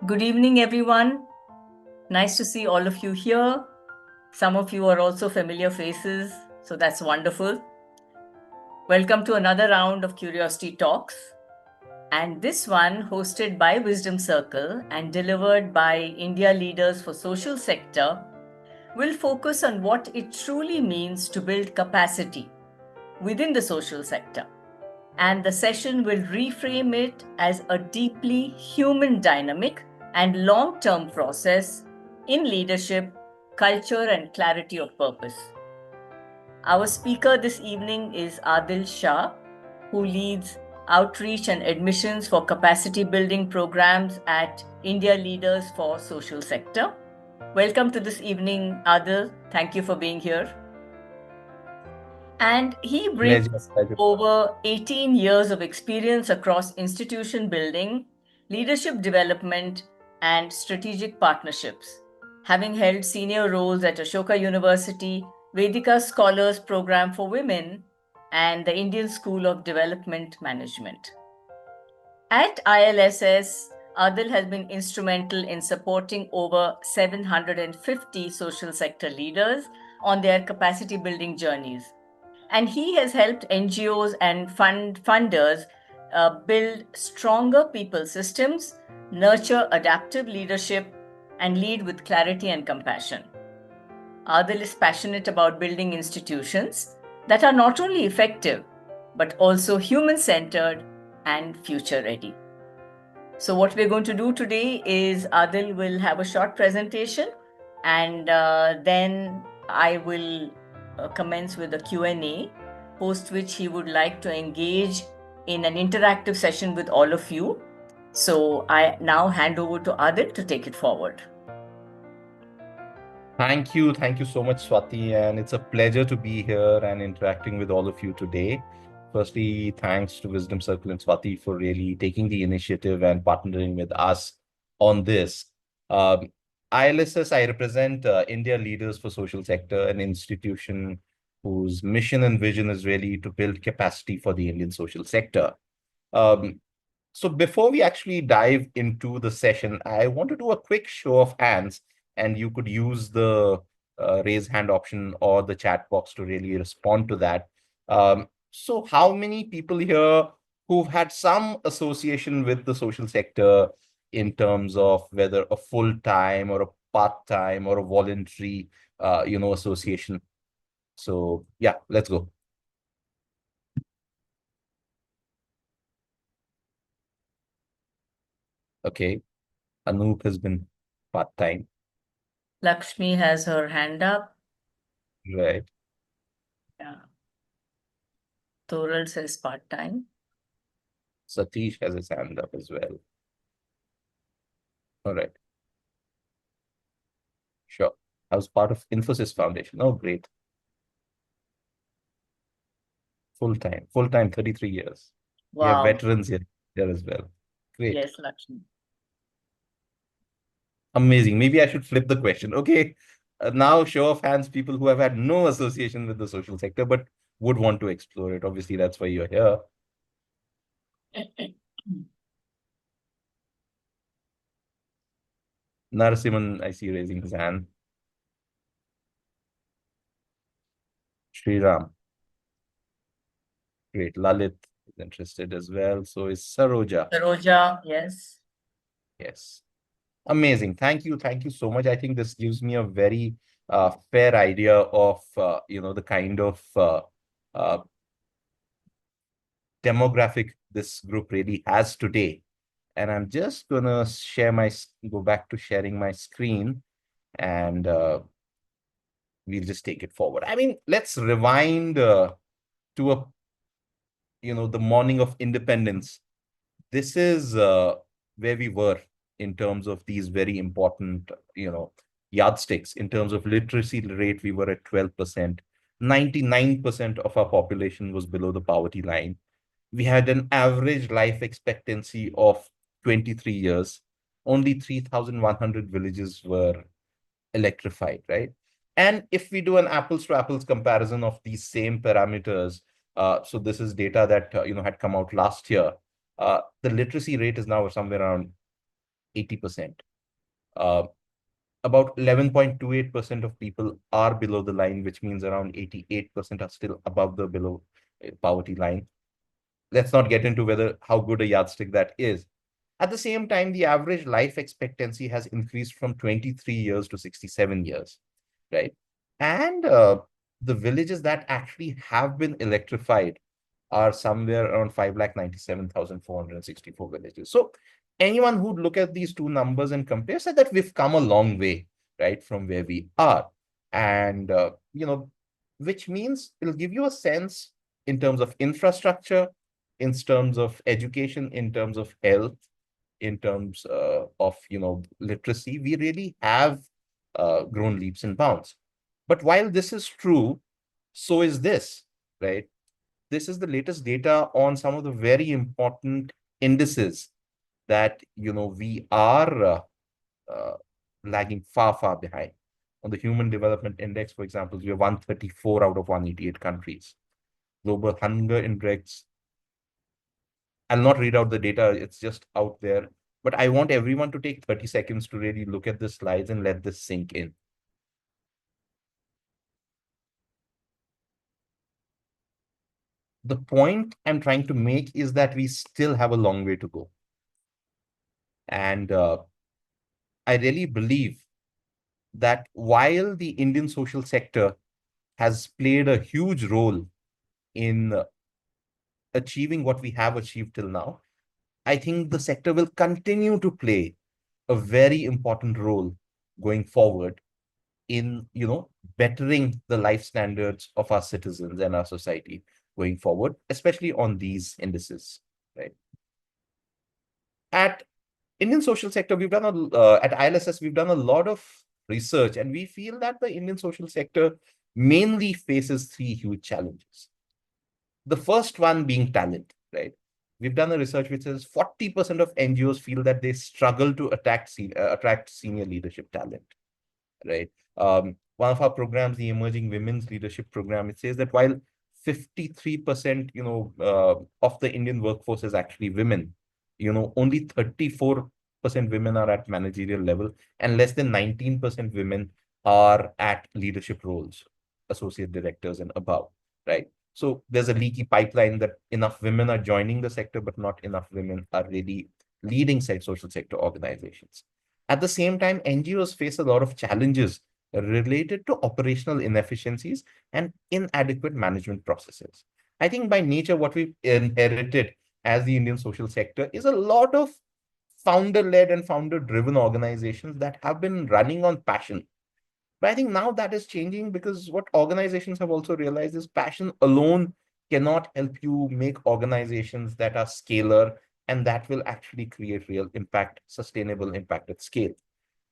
Good evening, everyone. Nice to see all of you here. Some of you are also familiar faces, so that's wonderful. Welcome to another round of Curiosity Talks, and this one hosted by WisdomCircle and delivered by India Leaders for Social Sector will focus on what it truly means to build capacity within the social sector. And the session will reframe it as a deeply human dynamic and long-term process in leadership, culture, and clarity of purpose. Our speaker this evening is Adli Shah, who leads outreach and admissions for capacity building programs at India Leaders for Social Sector. Welcome to this evening, Adil. Thank you for being here. And he brings over 18 years of experience across institution building, leadership development, and strategic partnerships, having held senior roles at Ashoka University, Vedika Scholars Program for Women, and the Indian School of Development Management. At ILSS, Adil has been instrumental in supporting over 750 social sector leaders on their capacity building journeys. And he has helped NGOs and funders build stronger people systems, nurture adaptive leadership, and lead with clarity and compassion. Adil is passionate about building institutions that are not only effective, but also human-centered and future-ready. So what we're going to do today is Adil will have a short presentation, and then I will commence with a Q&A, post which he would like to engage in an interactive session with all of you. So I now hand over to Adil to take it forward. Thank you. Thank you so much, Swati. And it's a pleasure to be here and interacting with all of you today. Firstly, thanks to WisdomCircle and Swati for really taking the initiative and partnering with us on this. ILSS, I represent India Leaders for Social Sector, an institution whose mission and vision is really to build capacity for the Indian social sector. So before we actually dive into the session, I want to do a quick show of hands, and you could use the raise hand option or the chat box to really respond to that. So how many people here who've had some association with the social sector in terms of whether a full-time or a part-time or a voluntary, association? So yeah, let's go. Okay, Anoop has been part-time. Lakshmi has her hand up. Right. Yeah. Toral says part-time. Satish has his hand up as well. All right. Sure. I was part of Infosys Foundation. Oh, great. Full-time, 33 years. Wow. We have veterans here as well. Great. Yes, Lakshmi. Amazing. Maybe I should flip the question. Okay. Now, show of hands, people who have had no association with the social sector, but would want to explore it. Obviously, that's why you're here. Narasimhan, I see raising his hand. Sriram. Great. Lalit is interested as well. So is Saroja. Saroja, yes. Yes. Amazing. Thank you. Thank you so much. I think this gives me a very fair idea of, the kind of demographic this group really has today. And I'm just going to go back to sharing my screen, and we'll just take it forward. I mean, let's rewind to the morning of independence. This is where we were in terms of these very important, yardsticks. In terms of literacy rate, we were at 12%. 99% of our population was below the poverty line. We had an average life expectancy of 23 years. Only 3,100 villages were electrified, right? And if we do an apples to apples comparison of these same parameters, so this is data that had come out last year. The literacy rate is now somewhere around 80%. About 11.28% of people are below the line, which means around 88% are still above the below poverty line. Let's not get into whether how good a yardstick that is. At the same time, the average life expectancy has increased from 23 years to 67 years, right? And the villages that actually have been electrified are somewhere around 5,97,464 villages. So anyone who'd look at these two numbers and compare said that we've come a long way, right, from where we are. And, which means it'll give you a sense in terms of infrastructure, in terms of education, in terms of health, in terms of, literacy. We really have grown leaps and bounds. But while this is true, so is this, right? This is the latest data on some of the very important indices that we are uh, lagging far behind. On the Human Development Index, for example, we are 134 out of 188 countries. Global Hunger Index, I'll not read out the data, it's just out there. But I want everyone to take 30 seconds to really look at the slides and let this sink in. The point I'm trying to make is that we still have a long way to go. And I really believe that while the Indian social sector has played a huge role in achieving what we have achieved till now, I think the sector will continue to play a very important role going forward in, bettering the life standards of our citizens and our society going forward, especially on these indices, right? At Indian social sector, we've done at ILSS, we've done a lot of research, and we feel that the Indian social sector mainly faces three huge challenges. The first one being talent, right? We've done a research which says 40% of NGOs feel that they struggle to attract senior leadership talent, right? One of our programs, the Emerging Women's Leadership Program, it says that while 53%, of the Indian workforce is actually women, only 34% women are at managerial level, and less than 19% women are at leadership roles, associate directors and above, right? So there's a leaky pipeline that enough women are joining the sector, but not enough women are really leading social sector organizations. At the same time, NGOs face a lot of challenges related to operational inefficiencies and inadequate management processes. I think by nature, what we've inherited as the Indian social sector is a lot of founder-led and founder-driven organizations that have been running on passion. But I think now that is changing, because what organizations have also realized is passion alone cannot help you make organizations that are scalar and that will actually create real impact, sustainable impact at scale,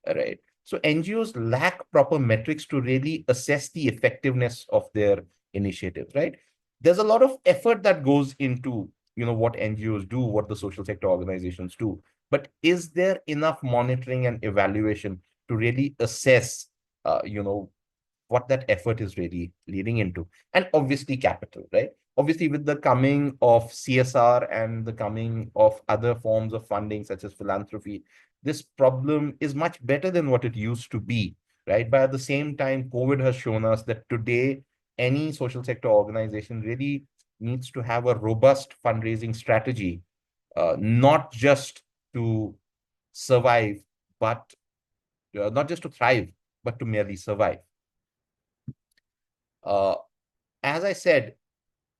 right? So NGOs lack proper metrics to really assess the effectiveness of their initiatives, right? There's a lot of effort that goes into, what NGOs do, what the social sector organizations do. But is there enough monitoring and evaluation to really assess, what that effort is really leading into? And obviously capital, right? Obviously, with the coming of CSR and the coming of other forms of funding, such as philanthropy, this problem is much better than what it used to be, right? But at the same time, COVID has shown us that today, any social sector organization really needs to have a robust fundraising strategy, not just to survive, but not just to thrive, but to merely survive. Uh, as I said,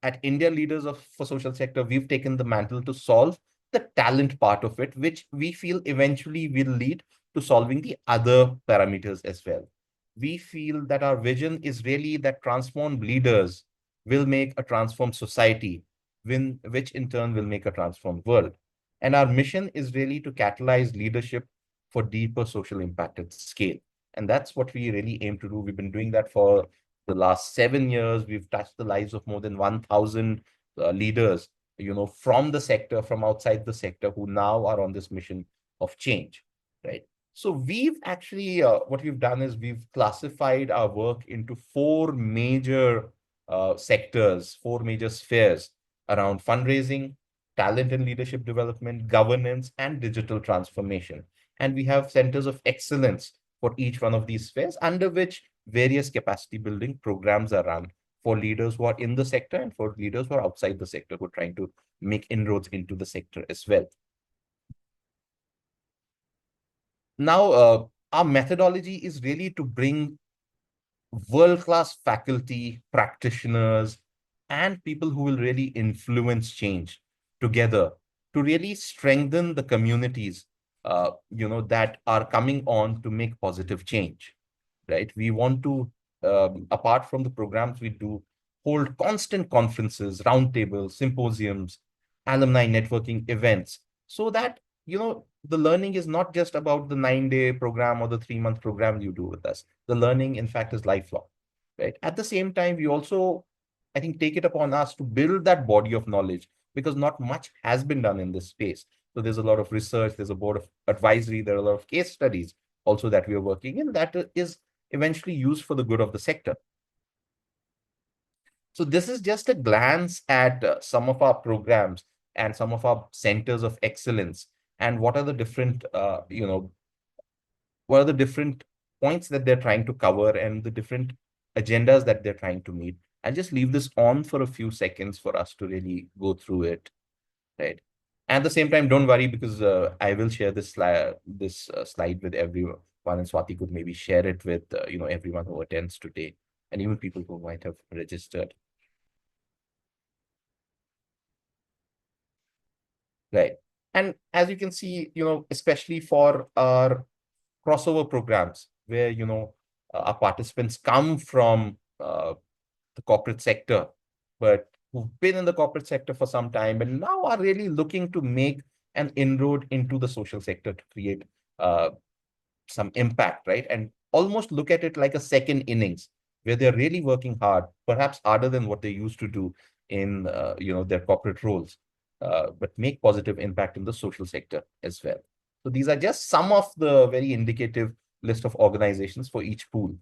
at India Leaders for Social Sector, we've taken the mantle to solve the talent part of it, which we feel eventually will lead to solving the other parameters as well. We feel that our vision is really that transformed leaders will make a transformed society, which in turn will make a transformed world. And our mission is really to catalyze leadership for deeper social impact at scale. And that's what we really aim to do. We've been doing that for the last 7 years. We've touched the lives of more than 1,000 leaders, from the sector, from outside the sector, who now are on this mission of change, right? So we've actually, what we've done is we've classified our work into four major sectors, four major spheres around fundraising, talent and leadership development, governance, and digital transformation. And we have centers of excellence for each one of these spheres, under which various capacity building programs are run for leaders who are in the sector and for leaders who are outside the sector, who are trying to make inroads into the sector as well. Now, our methodology is really to bring world-class faculty, practitioners, and people who will really influence change together to really strengthen the communities, that are coming on to make positive change, right? We want to, apart from the programs we do, hold constant conferences, roundtables, symposiums, alumni networking events, so that, the learning is not just about the 9-day program or the 3-month program you do with us. The learning, in fact, is lifelong, right? At the same time, we also, I think, take it upon us to build that body of knowledge, because not much has been done in this space. So there's a lot of research, there's a board of advisory, there are a lot of case studies also that we are working in that is eventually used for the good of the sector. So this is just a glance at some of our programs and some of our centers of excellence, and what are the different, what are the different points that they're trying to cover and the different agendas that they're trying to meet. I'll just leave this on for a few seconds for us to really go through it, right? At the same time, don't worry, because I will share this slide with everyone, and Swati could maybe share it with everyone who attends today, and even people who might have registered. Right. And as you can see, especially for our crossover programs where, our participants come from the corporate sector, but who've been in the corporate sector for some time and now are really looking to make an inroad into the social sector to create uh, some impact, right? And almost look at it like a second innings where they're really working hard, perhaps harder than what they used to do in their corporate roles, but make positive impact in the social sector as well. So these are just some of the very indicative list of organizations for each pool.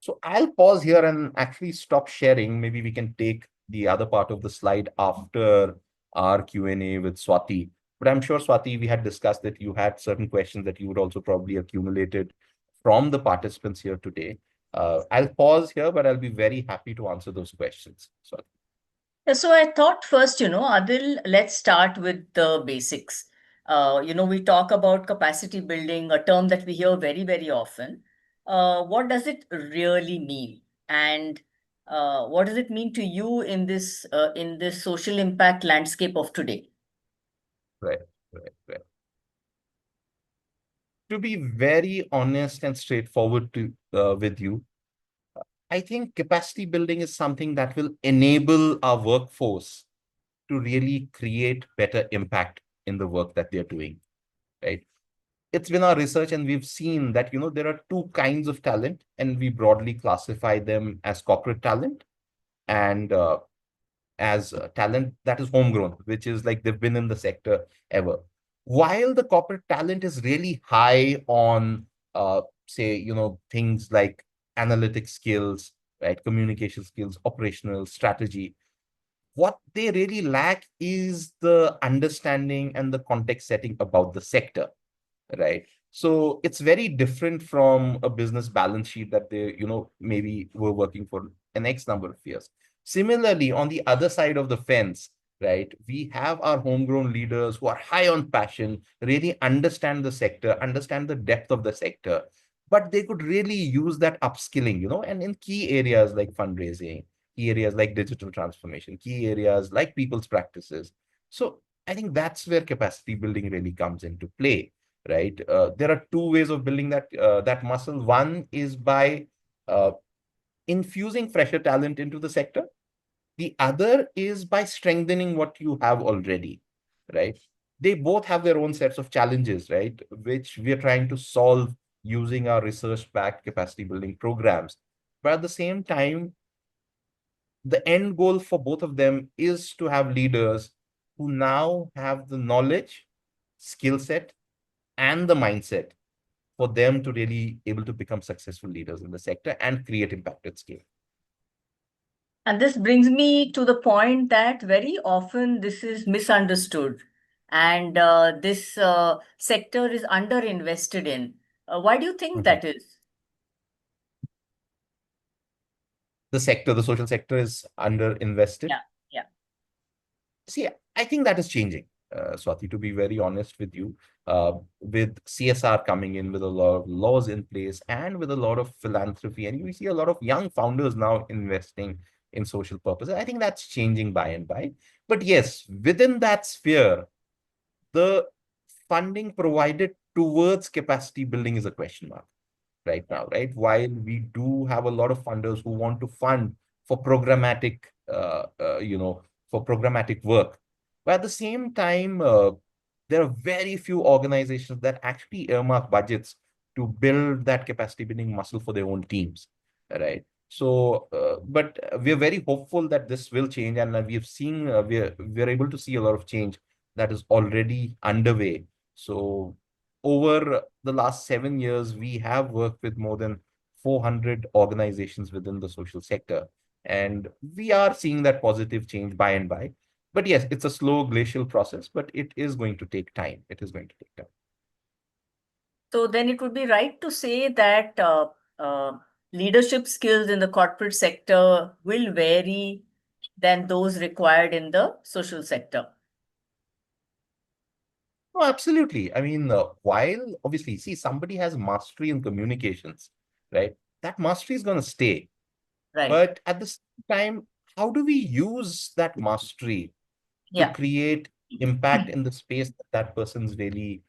So I'll pause here and actually stop sharing. Maybe we can take the other part of the slide after our Q&A with Swati. But I'm sure, Swati, we had discussed that you had certain questions that you would also probably accumulated from the participants here today. I'll pause here, but I'll be very happy to answer those questions. Swati. So I thought first, Adil, let's start with the basics. We talk about capacity building, a term that we hear very, very often. What does it really mean? And what does it mean to you in this social impact landscape of today? Right, right, right. To be very honest and straightforward with you, I think capacity building is something that will enable our workforce to really create better impact in the work that they're doing, right? It's been our research, and we've seen that, there are two kinds of talent, and we broadly classify them as corporate talent and as talent that is homegrown, which is like they've been in the sector ever. While the corporate talent is really high on, say, things like analytic skills, right, communication skills, operational strategy, what they really lack is the understanding and the context setting about the sector, right? So it's very different from a business balance sheet that they, maybe were working for an X number of years. Similarly, on the other side of the fence, right, we have our homegrown leaders who are high on passion, really understand the sector, understand the depth of the sector, but they could really use that upskilling, and in key areas like fundraising, key areas like digital transformation, key areas like people's practices. So I think that's where capacity building really comes into play, right? There are two ways of building that muscle. One is by uh, infusing fresher talent into the sector. The other is by strengthening what you have already, right? They both have their own sets of challenges, right? Which we are trying to solve using our research-backed capacity building programs. But at the same time, the end goal for both of them is to have leaders who now have the knowledge, skill set, and the mindset for them to really able to become successful leaders in the sector and create impact at scale. And this brings me to the point that very often this is misunderstood. and this sector is underinvested in. Why do you think Mhm. that is? The social sector is underinvested. Yeah, yeah, See, I think that is changing, Swati, to be very honest with you. With CSR coming in, with a lot of laws in place, and with a lot of philanthropy, and we see a lot of young founders now investing in social purposes. I think that's changing by and by. But yes, within that sphere, the funding provided towards capacity building is a question mark right yeah. now, right? While we do have a lot of funders who want to fund for programmatic, for programmatic work, but at the same time, there are very few organizations that actually earmark budgets to build that capacity building muscle for their own teams, right? So, but we're very hopeful that this will change, and we have seen we're able to see a lot of change that is already underway. So over the last 7 years, we have worked with more than 400 organizations within the social sector. And we are seeing that positive change by and by. But yes, it's a slow glacial process, but it is going to take time. It is going to take time. So then it would be right to say that leadership skills in the corporate sector will vary than those required in the social sector. Oh, absolutely. I mean, while obviously, see, somebody has mastery in communications, right? That mastery is going to stay. Right. But at the same time, how do we use that mastery to Yeah. create impact in the space that that person's really,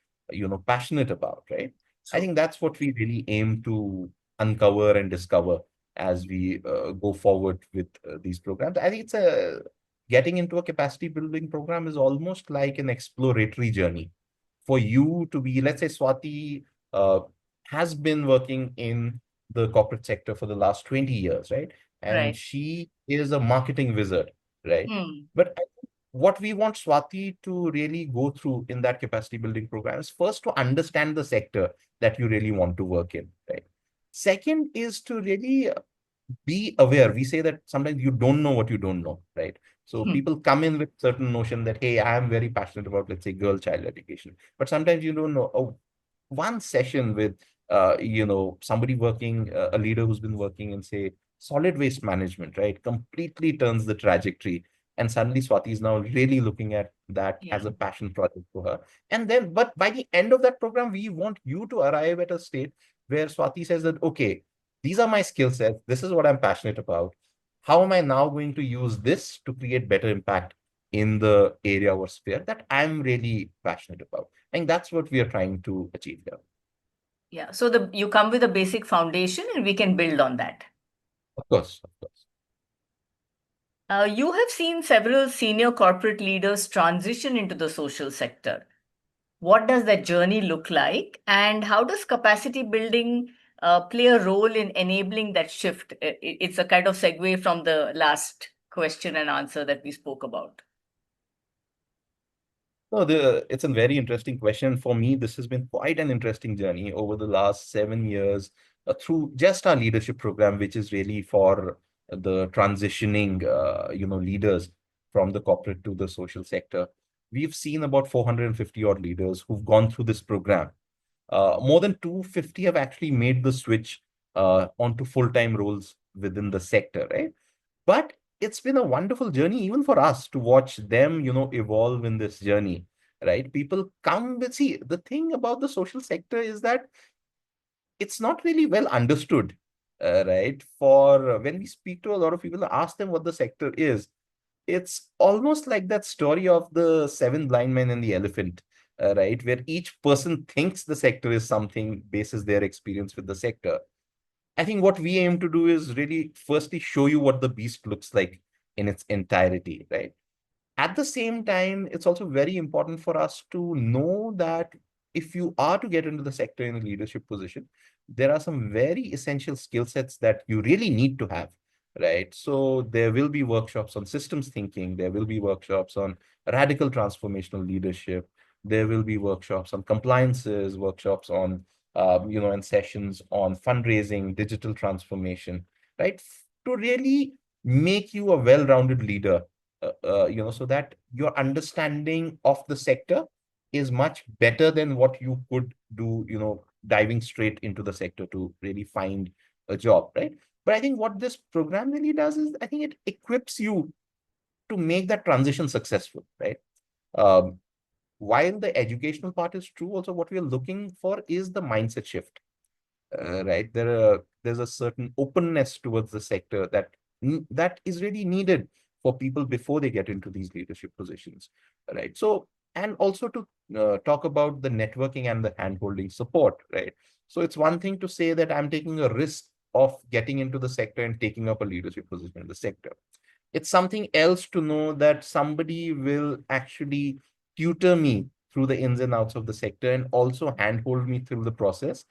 passionate about, right? I True. think that's what we really aim to uncover and discover as we go forward with these programs. I think it's a getting into a capacity building program is almost like an exploratory journey for you to be, let's say Swati uh, has been working in the corporate sector for the last 20 years, right? And Right. she is a marketing wizard, right? Hmm. But what we want Swati to really go through in that capacity building program is first to understand the sector that you really want to work in, right? Second is to really be aware. We say that sometimes you don't know what you don't know, right? So Hmm. people come in with certain notion that, hey, I am very passionate about, let's say, girl child education. But sometimes you don't know, oh, one session with somebody working a leader who's been working in say solid waste management, right, completely turns the trajectory, and suddenly Swati is now really looking at that Yeah. as a passion project for her. And then but by the end of that program, we want you to arrive at a state where Swati says that, okay, these are my skill sets, this is what I'm passionate about, how am I now going to use this to create better impact in the area or sphere that I'm really passionate about. And that's what we are trying to achieve here. Yeah. So you come with a basic foundation and we can build on that. Of course, of course. You have seen several senior corporate leaders transition into the social sector. What does that journey look like? And how does capacity building play a role in enabling that shift? It's a kind of segue from the last question and answer that we spoke about. No, it's a very interesting question. For me, this has been quite an interesting journey over the last 7 years through just our leadership program, which is really for the transitioning, leaders from the corporate to the social sector. We've seen about 450 odd leaders who've gone through this program. More than 250 have actually made the switch onto full-time roles within the sector, right? But it's been a wonderful journey even for us to watch them, evolve in this journey, right? People come with, see, the thing about the social sector is that it's not really well understood, right? For when we speak to a lot of people, ask them what the sector is, it's almost like that story of the seven blind men and the elephant, right? Where each person thinks the sector is something, bases their experience with the sector. I think what we aim to do is really firstly show you what the beast looks like in its entirety, right? At the same time, it's also very important for us to know that if you are to get into the sector in a leadership position, there are some very essential skill sets that you really need to have, right? So there will be workshops on systems thinking, there will be workshops on radical transformational leadership, there will be workshops on compliances, workshops on, and sessions on fundraising, digital transformation, right? To really make you a well-rounded leader so that your understanding of the sector is much better than what you could do, diving straight into the sector to really find a job, right? But I think what this program really does is I think it equips you to make that transition successful, right? Um, while the educational part is true, also what we are looking for is the mindset shift, right? There's a certain openness towards the sector that is really needed for people before they get into these leadership positions, right? So, and also to talk about the networking and the handholding support, right? So it's one thing to say that I'm taking a risk of getting into the sector and taking up a leadership position in the sector. It's something else to know that somebody will actually tutor me through the ins and outs of the sector and also handhold me through the process.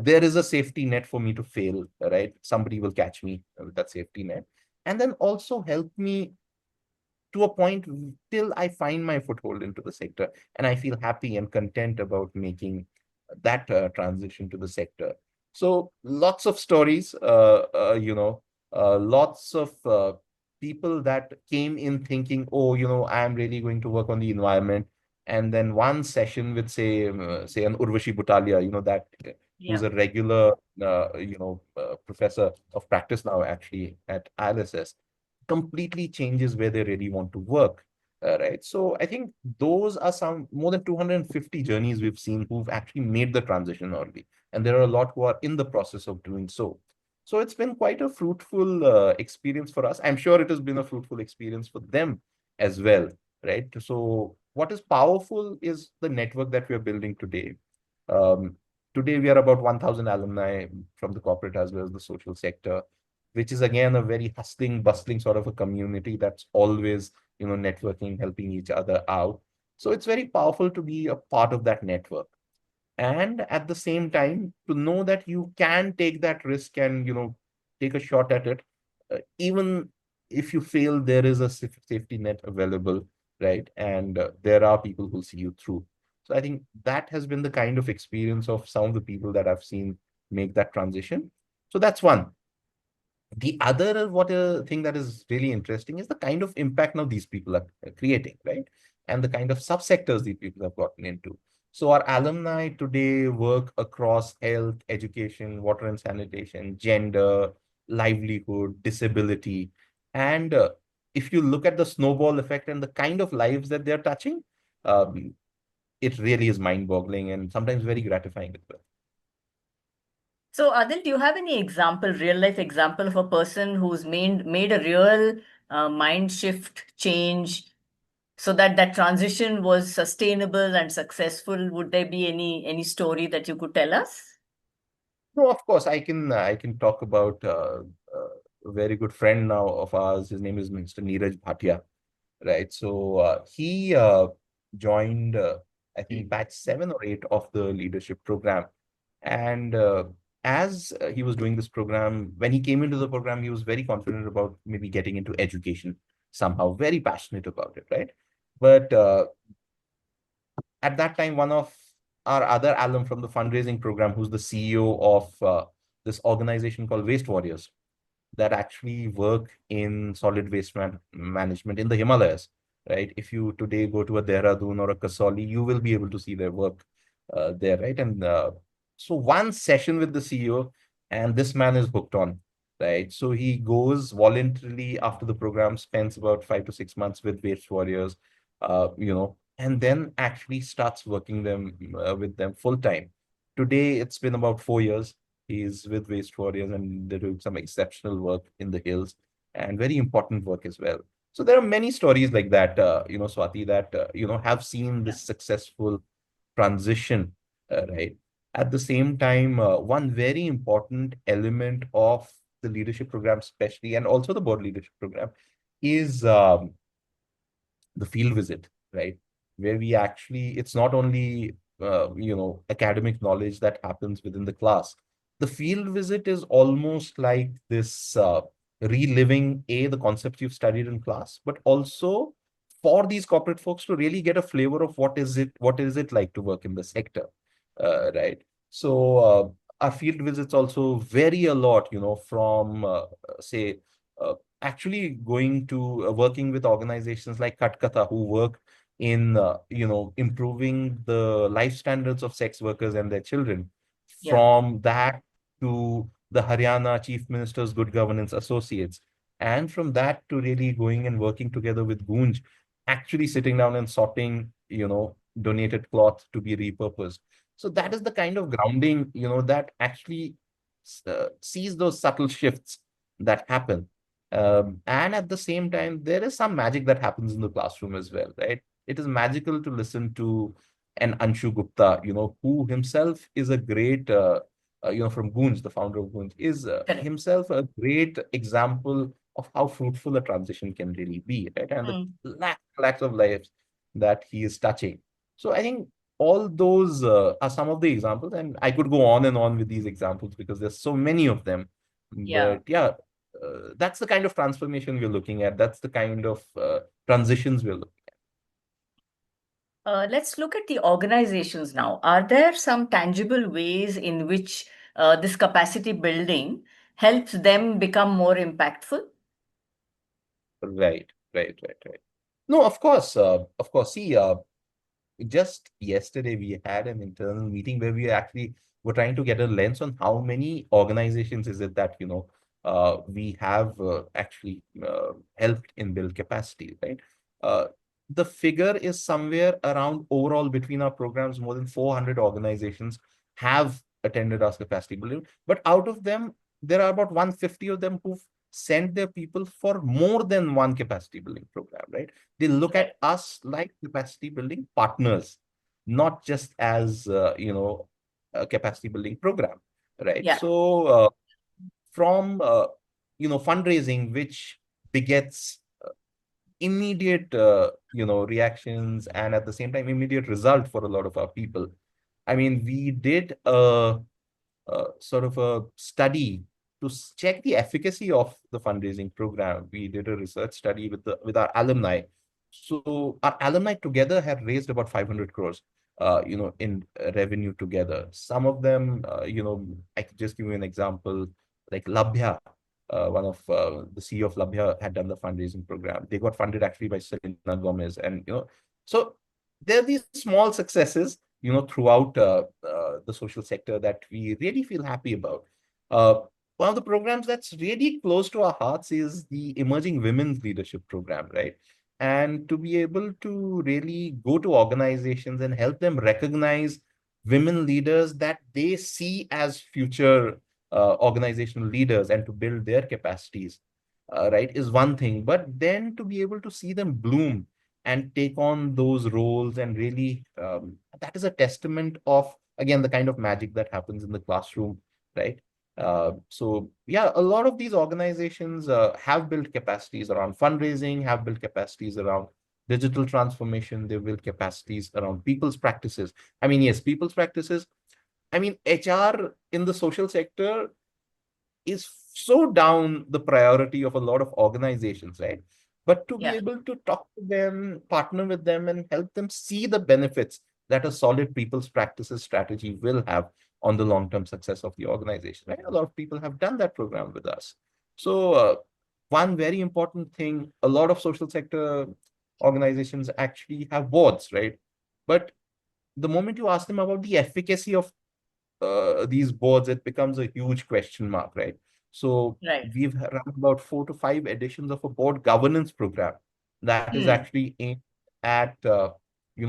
There is a safety net for me to fail, right? Somebody will catch me with that safety net and then also help me to a point till I find my foothold into the sector and I feel happy and content about making that transition to the sector. So lots of stories, lots of people that came in thinking, oh, I'm really going to work on the environment. And then one session with, say an Urvashi Butalia, that who's Yeah. a regular, professor of practice now actually at ILSS, completely changes where they really want to work. Right. So I think those are some more than 250 journeys we've seen who've actually made the transition early. And there are a lot who are in the process of doing so. So it's been quite a fruitful experience for us. I'm sure it has been a fruitful experience for them as well. Right. So what is powerful is the network that we are building today. Um, Today, we are about 1,000 alumni from the corporate as well as the social sector, which is again a very hustling, bustling sort of a community that's always, networking, helping each other out. So it's very powerful to be a part of that network. And at the same time, to know that you can take that risk and, take a shot at it, even if you fail, there is a safety net available, right? And there are people who see you through. So I think that has been the kind of experience of some of the people that I've seen make that transition. So that's one. The other what a thing that is really interesting is the kind of impact now these people are creating, right? And the kind of subsectors these people have gotten into. So our alumni today work across health, education, water and sanitation, gender, livelihood, disability. And if you look at the snowball effect and the kind of lives that they're touching, um, it really is mind-boggling and sometimes very gratifying as well. So, Adil, do you have any example, real life example of a person who's made a real mind shift change so that that transition was sustainable and successful? Would there be any story that you could tell us? No, of course, I can talk about a very good friend now of ours. His name is Mr. Neeraj Bhatia, right? So he joined, I think, batch 7 or 8 of the leadership program. And as he was doing this program, when he came into the program, he was very confident about maybe getting into education somehow, very passionate about it, right? But at that time, one of our other alum from the fundraising program, who's the CEO of this organization called Waste Warriors, that actually work in solid waste management in the Himalayas, right? If you today go to a Dehradun or a Kasauli, you will be able to see their work there, right? And so one session with the CEO, and this man is hooked on, right? So he goes voluntarily after the program, spends about 5 to 6 months with Waste Warriors, and then actually starts working with them full time. Today, it's been about 4 years. He's with Waste Warriors and they're doing some exceptional work in the hills and very important work as well. So there are many stories like that, Swati, that, have seen Yeah. this successful transition, right? At the same time, one very important element of the leadership program, especially, and also the board leadership program, is the field visit, right? Where we actually, it's not only, academic knowledge that happens within the class. The field visit is almost like this reliving, the concepts you've studied in class, but also for these corporate folks to really get a flavor of what is it like to work in the sector, right? So our field visits also vary a lot, from, say, actually going to working with organizations like Katkatha who work in improving the life standards of sex workers and their children. Yeah. From that to the Haryana Chief Minister's Good Governance Associates, and from that to really going and working together with Gunj, actually sitting down and sorting donated cloth to be repurposed. So that is the kind of grounding that actually sees those subtle shifts that happen. And at the same time, there is some magic that happens in the classroom as well, right? It is magical to listen to an Anshu Gupta, who himself is a great, from Gunj, the founder of Gunj, is Correct. himself a great example of how fruitful a transition can really be, right? And the Mm. lakhs of lives that he is touching. So I think all those are some of the examples, and I could go on and on with these examples because there's so many of them. Yeah. But yeah, that's the kind of transformation we're looking at. That's the kind of transitions we're looking Let's look at the organizations now. Are there some tangible ways in which this capacity building helps them become more impactful? at. Right. No, of course. See, just yesterday we had an internal meeting where we actually were trying to get a lens on how many organizations is it that we have actually helped in build capacity, right? uh, the figure is somewhere around overall between our programs more than 400 organizations have attended our capacity building, but out of them there are about 150 of them who've sent their people for more than one capacity building program, right? They look Right. at us like capacity building partners, not just as a capacity building program, right? Yeah. So from fundraising, which begets immediate reactions and at the same time immediate result for a lot of our people. I mean, we did sort of a study to check the efficacy of the fundraising program. We did a research study with our alumni. So our alumni together had raised about 500 crores, in revenue together. Some of them, I could just give you an example, like Labhya, one of the CEO of Labhya had done the fundraising program. They got funded actually by Selena Gomez, and so there are these small successes throughout the social sector that we really feel happy about. Uh, One of the programs that's really close to our hearts is the Emerging Women's Leadership Program, right? And to be able to really go to organizations and help them recognize women leaders that they see as future organizational leaders and to build their capacities, right, is one thing. But then to be able to see them bloom and take on those roles and really that is a testament of again the kind of magic that happens in the classroom, right? So yeah, a lot of these organizations have built capacities around fundraising, have built capacities around digital transformation, they've built capacities around people's practices. I mean, yes, people's practices. I mean, HR in the social sector is so down the priority of a lot of organizations, right? But to be Yeah. able to talk to them, partner with them, and help them see the benefits that a solid people's practices strategy will have on the long-term success of the organization, right? A lot of people have done that program with us. So, one very important thing, a lot of social sector organizations actually have boards, right? But the moment you ask them about the efficacy of these boards, it becomes a huge question mark, right? So Right. we've run about 4 to 5 editions of a board governance program that is Hmm. actually aimed at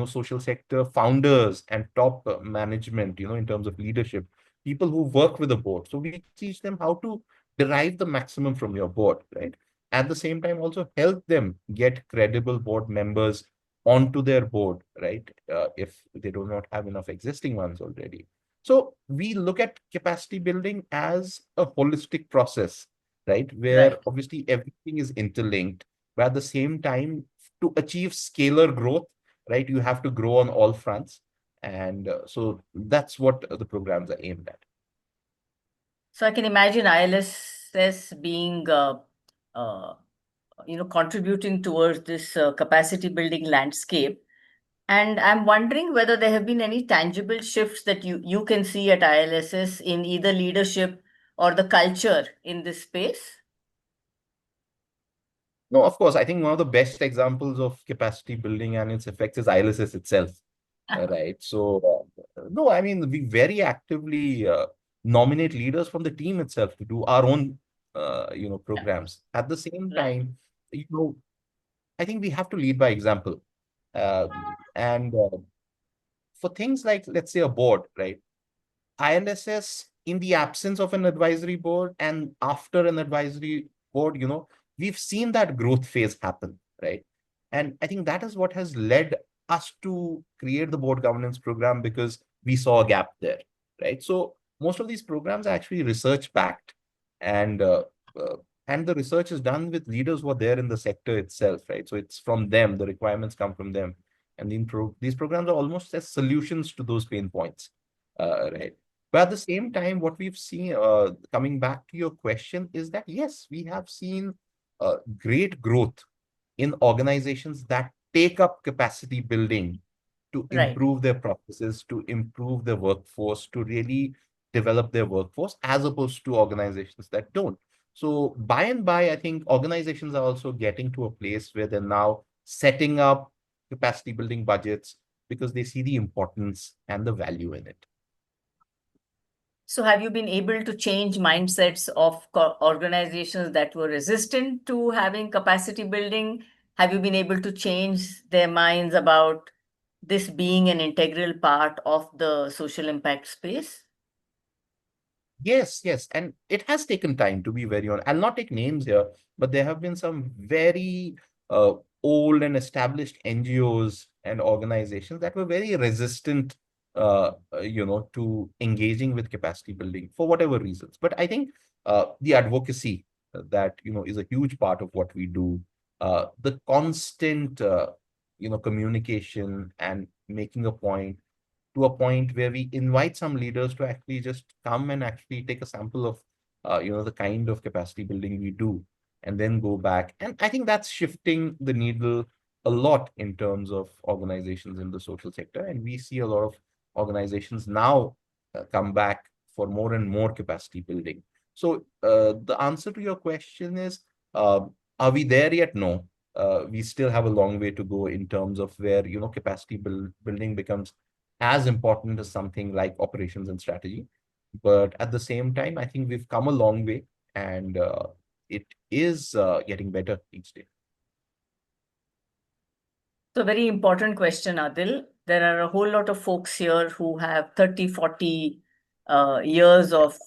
social sector founders and top management, in terms of leadership, people who work with the board. So we teach them how to derive the maximum from your board, right? At the same time, also help them get credible board members onto their board, right? If they do not have enough existing ones already. So we look at capacity building as a holistic process, right? Where Right. obviously everything is interlinked, but at the same time, to achieve scalar growth, right, you have to grow on all fronts. And so that's what the programs are aimed at. So I can imagine ILSS being, uh, contributing towards this capacity building landscape. And I'm wondering whether there have been any tangible shifts that you can see at ILSS in either leadership or the culture in this space. No, of course. I think one of the best examples of capacity building and its effects is ILSS itself, right? So, no, I mean, we very actively nominate leaders from the team itself to do our own, programs. At the same Right. time, I think we have to lead by example. And for things like, let's say, a board, right? ILSS, in the absence of an advisory board and after an advisory board, we've seen that growth phase happen, right? And I think that is what has led us to create the board governance program, because we saw a gap there, right? So most of these programs are actually research backed, and uh, and the research is done with leaders who are there in the sector itself, right? So it's from them, the requirements come from them, and these programs are almost as solutions to those pain points, right? But at the same time, what we've seen, coming back to your question, is that yes, we have seen great growth in organizations that take up capacity building to Right. improve their processes, to improve their workforce, to really develop their workforce, as opposed to organizations that don't. So by and by, I think organizations are also getting to a place where they're now setting up capacity building budgets because they see the importance and the value in it. So have you been able to change mindsets of organizations that were resistant to having capacity building? Have you been able to change their minds about this being an integral part of the social impact space? Yes, yes. And it has taken time, to be very honest. I'll not take names here, but there have been some very uh, old and established NGOs and organizations that were very resistant, to engaging with capacity building for whatever reasons. But I think the advocacy that, is a huge part of what we do, the constant, communication and making a point, to a point where we invite some leaders to actually just come and actually take a sample of the kind of capacity building we do, and then go back. And I think that's shifting the needle a lot in terms of organizations in the social sector, and we see a lot of organizations now come back for more and more capacity building. So the answer to your question is, uh, are we there yet? No. We still have a long way to go in terms of where capacity building becomes as important as something like operations and strategy. But at the same time, I think we've come a long way, and it is getting better each day. So very important question, Adil. There are a whole lot of folks here who have 30, 40 years of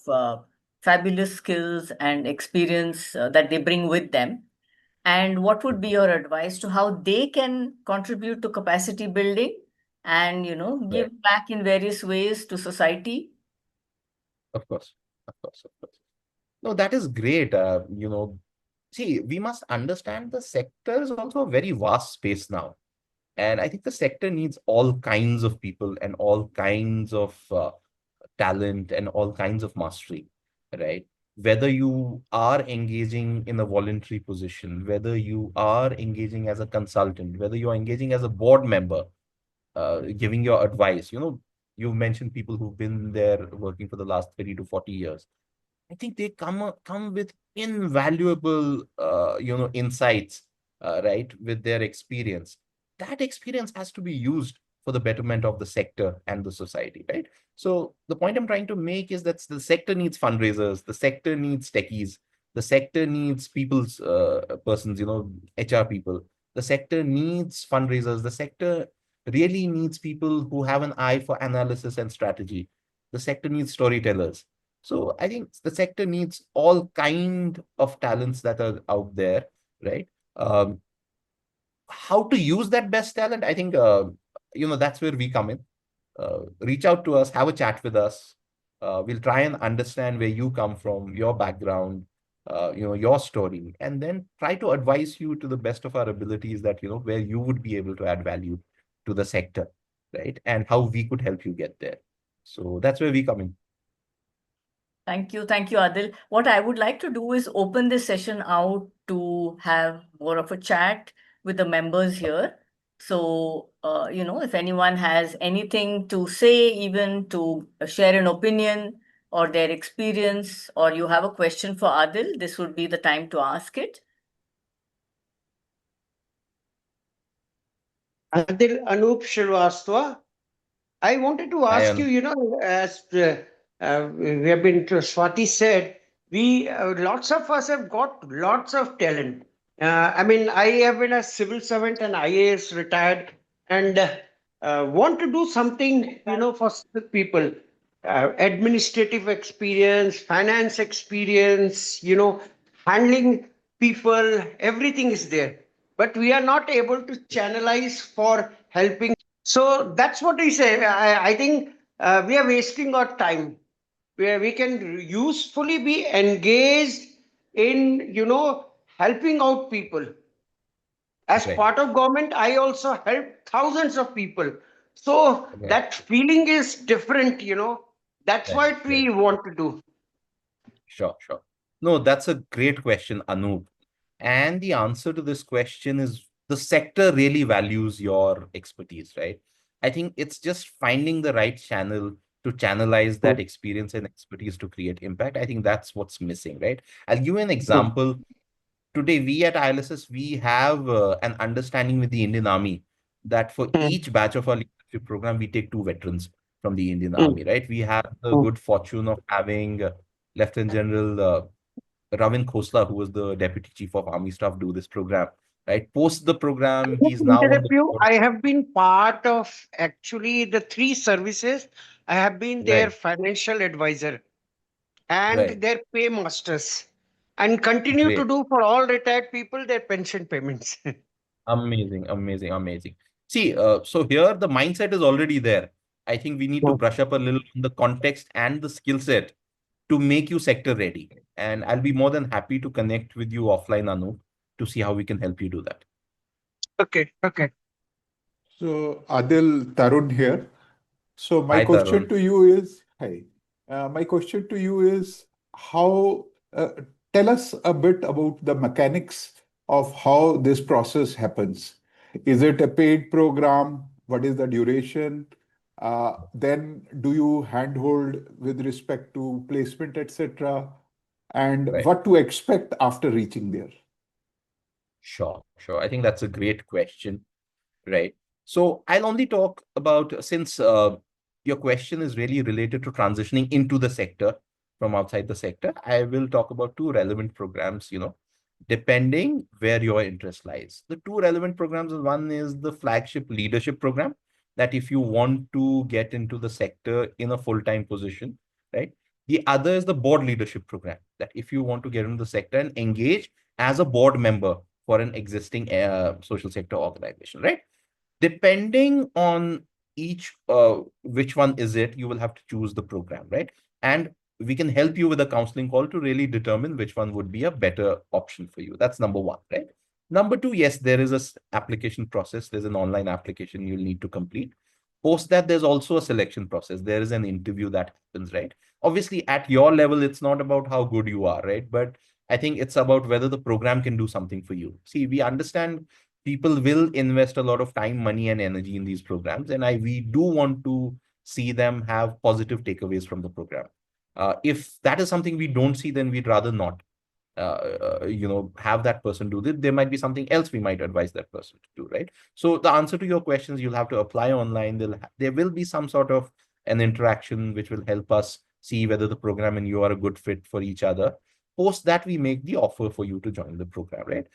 fabulous skills and experience that they bring with them. And what would be your advice to how they can contribute to capacity building and, Right. give back in various ways to society? Of course. Of course. Of course. No, that is great. See, we must understand the sector is also a very vast space now. And I think the sector needs all kinds of people and all kinds of talent and all kinds of mastery, right? Whether you are engaging in a voluntary position, whether you are engaging as a consultant, whether you are engaging as a board member, giving your advice. You mentioned people who've been there working for the last 30 to 40 years. I think they come with invaluable, insights, right, with their experience. That experience has to be used for the betterment of the sector and the society, right? So the point I'm trying to make is that the sector needs fundraisers, the sector needs techies, the sector needs people's persons, HR people. The sector needs fundraisers. The sector really needs people who have an eye for analysis and strategy. The sector needs storytellers. So I think the sector needs all kind of talents that are out there, right? How to use that best talent, I think, that's where we come in. Reach out to us, have a chat with us. We'll try and understand where you come from, your background, your story, and then try to advise you to the best of our abilities that, where you would be able to add value to the sector, right? And how we could help you get there. So that's where we come in. Thank you. Thank you, Adil. What I would like to do is open this session out to have more of a chat with the members here. So, if anyone has anything to say, even to share an opinion or their experience, or you have a question for Adil, this would be the time to ask it. Adil Anup Srivastava. I wanted to Hi, ask you, Anu. as we have been, Swati said, we lots of us have got lots of talent. I mean, I have been a civil servant and IAS retired, and want to do something, for people. Administrative experience, finance experience, handling people, everything is there. But we are not able to channelize for helping. So that's what we say. I think we are wasting our time where we can usefully be engaged in, helping out people. As Right, part of government, I also help thousands of people. So right, that feeling is different. That's right, what right. we want to do. Sure, sure. No, that's a great question, Anup. And the answer to this question is the sector really values your expertise, right? I think it's just finding the right channel to channelize that experience and expertise to create impact. I think that's what's missing, right? I'll give you an example. Today, we at ILSS, we have an understanding with the Indian Army that for each batch of our leadership program, we take two veterans from the Indian Army, right? We have the good fortune of having Lieutenant General Ravin Khosla, who was the Deputy Chief of Army Staff, do this program, right? Post the program, Let he's me now on interrupt the you. board, I have been part of actually the three services. I have been their right? financial advisor and Right. their paymasters, and continue to Great. do for all retired people their pension payments. Amazing, amazing, amazing. See, so here the mindset is already there. I think we need to brush up a little on the context and the skill set to make you sector ready. And I'll be more than happy to connect with you offline, Anu, to see how we can help you do that. Okay, okay. So, Adil, Tarun here. So, my Hi, question Tarun. to you is, hi. My question to you is how, tell us a bit about the mechanics of how this process happens. Is it a paid program? What is the duration? Then do you handhold with respect to placement, etc.? And Right. what to expect after reaching there? Sure, sure. I think that's a great question. Right. So I'll only talk about, since your question is really related to transitioning into the sector from outside the sector, I will talk about two relevant programs, depending where your interest lies. The two relevant programs, one is the flagship leadership program, that if you want to get into the sector in a full-time position, right? The other is the board leadership program, that if you want to get into the sector and engage as a board member for an existing social sector organization, right? Depending on each which one is it, you will have to choose the program, right? And we can help you with a counseling call to really determine which one would be a better option for you. That's number one, right? Number two, yes, there is a application process. There's an online application you'll need to complete. Post that, there's also a selection process. There is an interview that happens, right? Obviously, at your level, it's not about how good you are, right? But I think it's about whether the program can do something for you. See, we understand people will invest a lot of time, money, and energy in these programs, and we do want to see them have positive takeaways from the program. If that is something we don't see, then we'd rather not have that person do this. There might be something else we might advise that person to do, right? So the answer to your questions, you'll have to apply online. There will be some sort of an interaction which will help us see whether the program and you are a good fit for each other. Post that, we make the offer for you to join the program, right?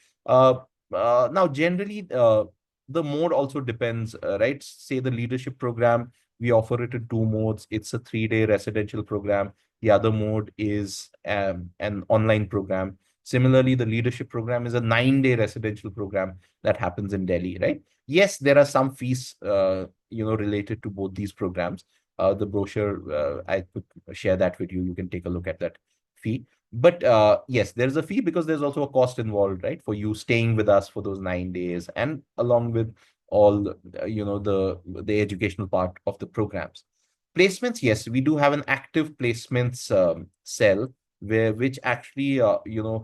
Now, generally, the mode also depends, right? Say the leadership program, we offer it in two modes. It's a 3-day residential program. The other mode is an online program. Similarly, the leadership program is a 9-day residential program that happens in Delhi, right? Yes, there are some fees, related to both these programs. The brochure, I could share that with you. You can take a look at that fee. But yes, there's a fee because there's also a cost involved, right? For you staying with us for those 9 days and along with all, the educational part of the programs. Placements, yes, we do have an active placements cell which actually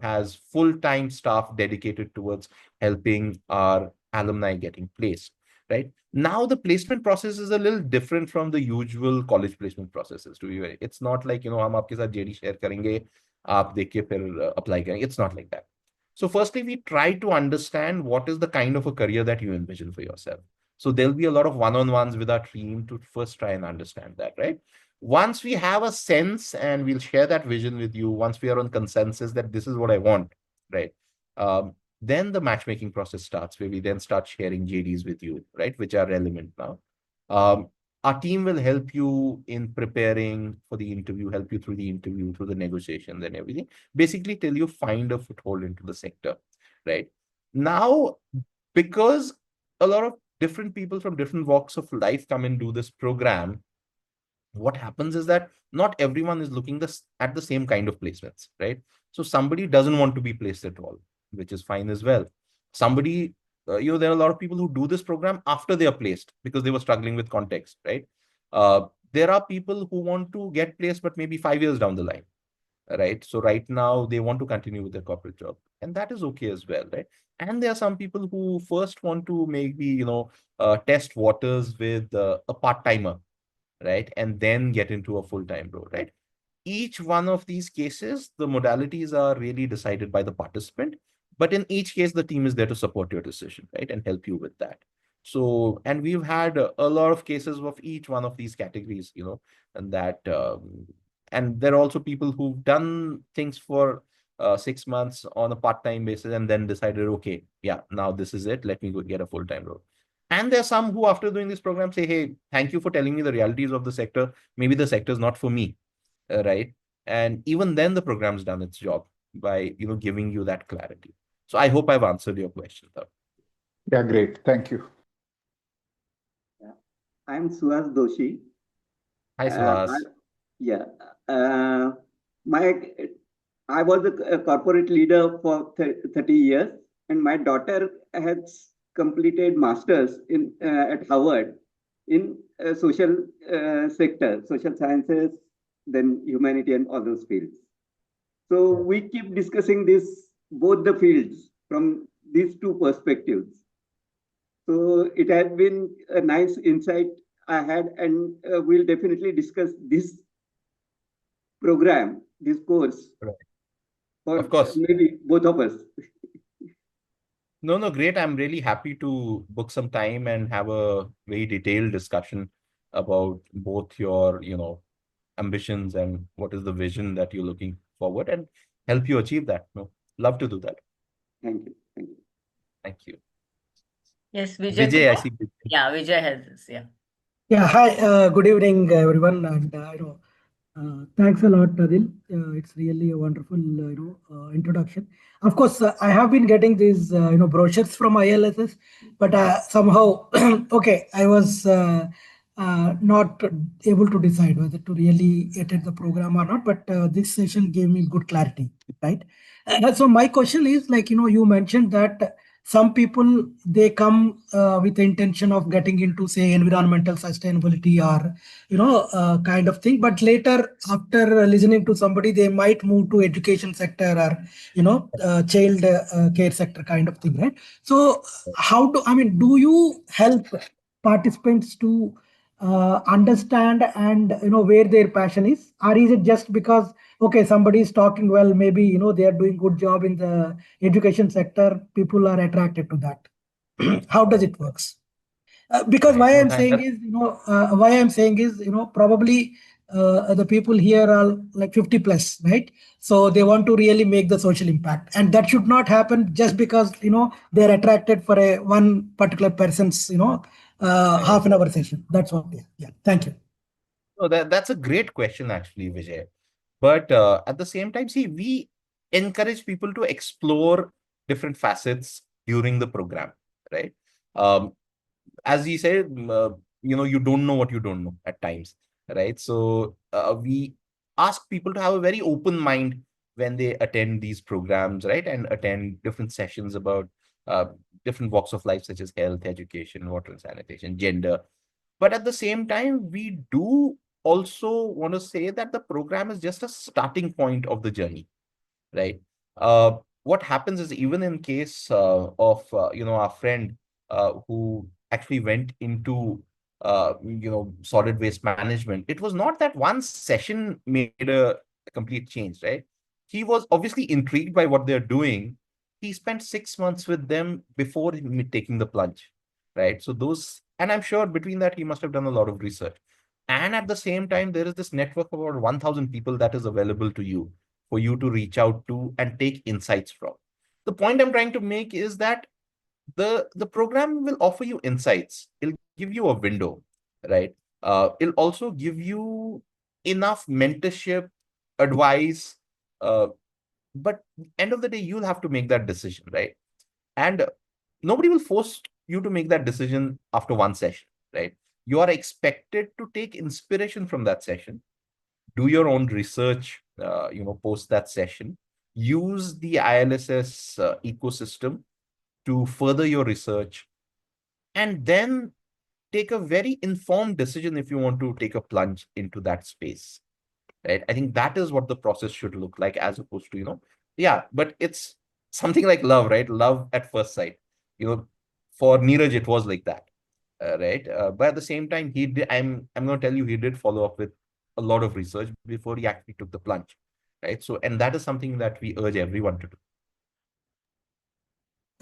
has full-time staff dedicated towards helping our alumni getting placed. Right now, the placement process is a little different from the usual college placement processes. To be very, it's not like हम आपके साथ JD share करेंगे, आप देख के फिर apply करेंगे. It's not like that. So, firstly, we try to understand what is the kind of a career that you envision for yourself. So there'll be a lot of one-on-ones with our team to first try and understand that, right? Once we have a sense, and we'll share that vision with you, once we are on consensus that this is what I want, right? Then the matchmaking process starts, where we then start sharing JDs with you, right? Which are relevant now. Our team will help you in preparing for the interview, help you through the interview, through the negotiations and everything, basically till you find a foothold into the sector, right? Now, because a lot of different people from different walks of life come and do this program, what happens is that not everyone is looking at the same kind of placements, right? So somebody doesn't want to be placed at all, which is fine as well. Somebody, there are a lot of people who do this program after they are placed because they were struggling with context, right? There are people who want to get placed, but maybe 5 years down the line, right? So right now they want to continue with their corporate job, and that is okay as well, right? And there are some people who first want to maybe, test waters with a part-timer, right? And then get into a full-time role, right? Each one of these cases, the modalities are really decided by the participant, but in each case, the team is there to support your decision, right? And help you with that. So, and we've had a lot of cases of each one of these categories, and that, and there are also people who've done things for 6 months on a part-time basis and then decided, okay, yeah, now this is it. Let me go get a full-time role. And there are some who, after doing this program, say, hey, thank you for telling me the realities of the sector. Maybe the sector is not for me, right? And even then the program's done its job by, giving you that clarity. So I hope I've answered your question, though. Yeah, great. Thank you. I'm Suhas Doshi. Hi, Suhas. Yeah. My I was a corporate leader for 30 years, and my daughter has completed masters in at Harvard in social sector, social sciences, then humanity, and all those fields. So we keep discussing this, both the fields from these two perspectives. So it has been a nice insight I had, and we'll definitely discuss this program, this course, Right. for Of course. maybe both of us. No, great. I'm really happy to book some time and have a very detailed discussion about both your, ambitions and what is the vision that you're looking forward, and help you achieve that. No, love to do that. Thank you. Thank you. Thank you. Yes, Vijay. Vijay, I see. Yeah, Vijay has this. Yeah. Yeah. Hi. Good evening, everyone. And thanks a lot, Adil. It's really a wonderful, introduction. Of course, I have been getting these, brochures from ILSS, but somehow, okay, I was not able to decide whether to really attend the program or not. But this session gave me good clarity, right? So my question is, like, you mentioned that some people, they come with the intention of getting into, say, environmental sustainability or kind of thing, but later, after listening to somebody, they might move to education sector or child care sector kind of thing, right? So do you help participants to understand and where their passion is, or is it just because, okay, somebody is talking well, maybe they are doing good job in the education sector, people are attracted to that? How does it works? Because Right. why I'm saying is, probably the people here are like 50 plus, right? So they want to really make the social impact, and that should not happen just because they're attracted for a one particular person's half an hour session. That's what. Yeah. Thank you. So that's a great question, actually, Vijay. But at the same time, see, we encourage people to explore different facets during the program, right? As he said, you don't know what you don't know at times, right? So we ask people to have a very open mind when they attend these programs, right? And attend different sessions about uh, different walks of life, such as health, education, water and sanitation, gender. But at the same time, we do also want to say that the program is just a starting point of the journey, right? What happens is, even in case of our friend who actually went into solid waste management, it was not that one session made a complete change, right? He was obviously intrigued by what they're doing. He spent 6 months with them before taking the plunge, right? So those And I'm sure between that, he must have done a lot of research. And at the same time, there is this network of about 1,000 people that is available to you for you to reach out to and take insights from. The point I'm trying to make is that the program will offer you insights. It'll give you a window, right? It'll also give you enough mentorship, advice, uh, but end of the day, you'll have to make that decision, right? And nobody will force you to make that decision after one session, right? You are expected to take inspiration from that session, do your own research, post that session, use the ILSS ecosystem to further your research, and then take a very informed decision if you want to take a plunge into that space, right? I think that is what the process should look like, as opposed to, yeah, but it's something like love, right? Love at first sight. For Neeraj, it was like that, right? But at the same time, he did, I'm going to tell you, he did follow up with a lot of research before he actually took the plunge, right? So, and that is something that we urge everyone to do.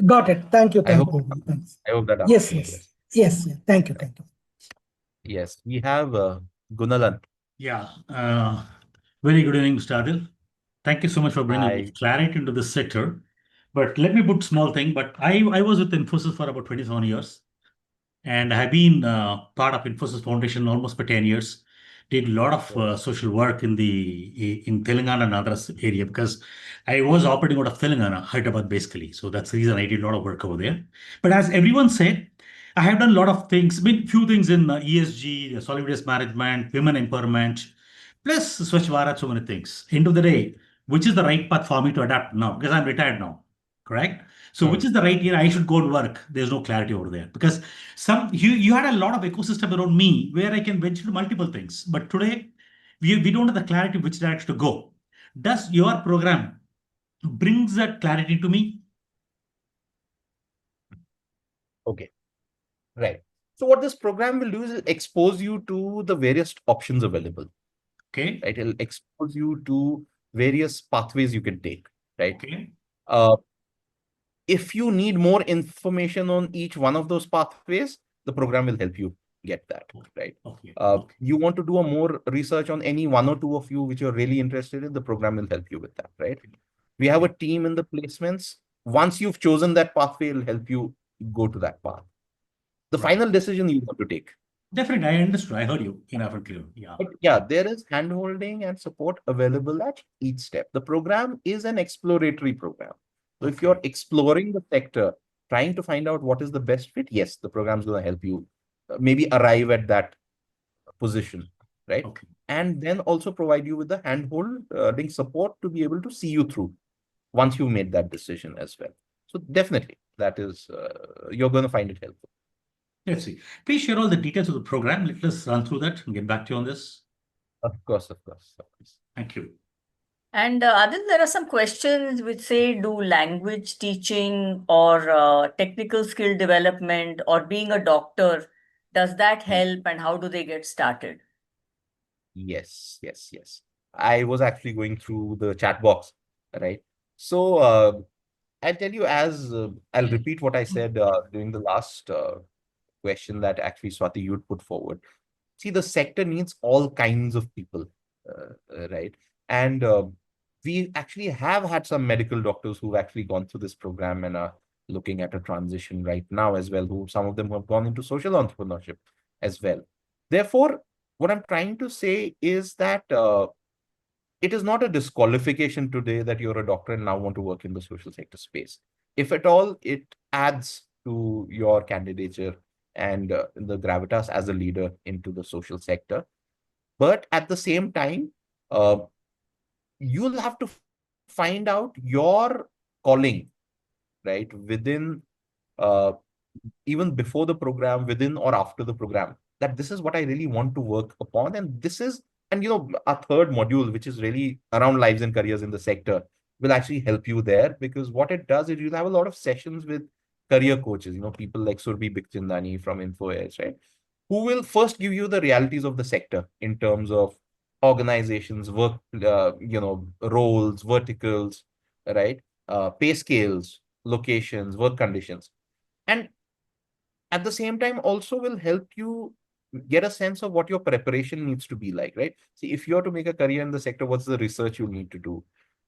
Got it. Thank you. I hope, Thanks. I hope that Yes, answers your yes, question. yes. Thank you. Thank you. Yes, we have Gunalan. Yeah. Very good evening, Mr. Adil. Thank you so much for bringing Hi. clarity into this sector. But let me put small thing. But I was with Infosys for about 27 years. And I have been part of Infosys Foundation almost for 10 years. Did a lot of social work in Telangana and other area because I was operating out of Telangana, Hyderabad basically. So that's the reason I did a lot of work over there. But as everyone said, I have done a lot of things, few things in ESG, solid waste management, women empowerment, plus Swachh Bharat, so many things. End of the day, which is the right path for me to adapt now because I'm retired now, correct? So which is the right year I should go and work? There's no clarity over there because you had a lot of ecosystem around me where I can venture to multiple things. But today we don't have the clarity which direction to go. Does your program brings that clarity to me? Okay, right. So what this program will do is expose you to the various options available. Okay. Right? It'll expose you to various pathways you can take, right? Okay. If you need more information on each one of those pathways, the program will help you get that, right? Okay. You want to do a more research on any one or two of you which you're really interested in, the program will help you with that, right? We have a team in the placements. Once you've chosen that pathway, it'll help you go to that path. The final decision you have to take. Definitely, I understood. I heard you enough and clear. Yeah. But yeah, there is handholding and support available at each step. The program is an exploratory program. So if you're exploring the sector, trying to find out what is the best fit, yes, the program is going to help you maybe arrive at that position, right? Okay. And then also provide you with the handholding support to be able to see you through once you made that decision as well. So definitely, that is, you're going to find it helpful. Let's see. Please share all the details of the program. Let us run through that and get back to you on this. Of course, of course. Of course. Thank you. And Adil, there are some questions which say, do language teaching or technical skill development or being a doctor, does that help and how do they get started? Yes, yes, yes. I was actually going through the chat box, right? So I'll tell you I'll repeat what I said during the last question that actually Swati you'd put forward. See, the sector needs all kinds of people, right? And we actually have had some medical doctors who've actually gone through this program and are looking at a transition right now as well, who some of them have gone into social entrepreneurship as well. Therefore, what I'm trying to say is that it is not a disqualification today that you're a doctor and now want to work in the social sector space. If at all, it adds to your candidature and the gravitas as a leader into the social sector. But at the same time, you'll have to find out your calling, right, within even before the program, within or after the program, that this is what I really want to work upon. And this is, and our third module, which is really around lives and careers in the sector, will actually help you there, because what it does is you'll have a lot of sessions with career coaches, people like Surbhi Bikchandani from InfoAge, right? Who will first give you the realities of the sector in terms of organizations, work, roles, verticals, right? Pay scales, locations, work conditions. And at the same time also will help you get a sense of what your preparation needs to be like, right? See, if you're to make a career in the sector, what's the research you need to do?